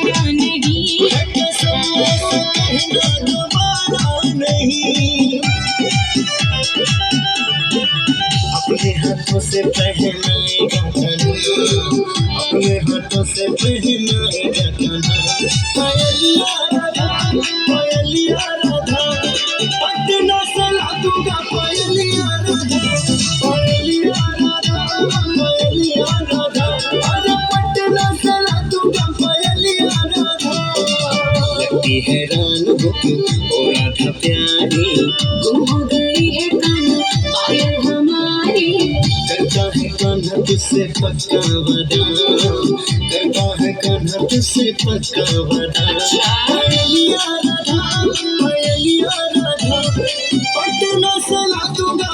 दोबारा नहीं, कहना दोबारा नहीं। अपने हाथों से पहनाएगा कन्हा, अपने हाथों से पहनाएगा कन्हा। पायलिया राधा, पायलिया राधा, पटना से ला दूंगा पायलिया राधा, पायलिया राधा, पायलिया राधा, अरे पटना से ला दूंगा पायलिया राधा। लगती हैरान होके ओ राधा प्यारी, गुम हो गई है कान्हा पायल हमारी। करता है कान्हा तुझसे पक्का वादा, करता है कान्हा तुझसे पक्का वादा। पायलिया राधा, पायलिया राधा, पटना से ला दूंगा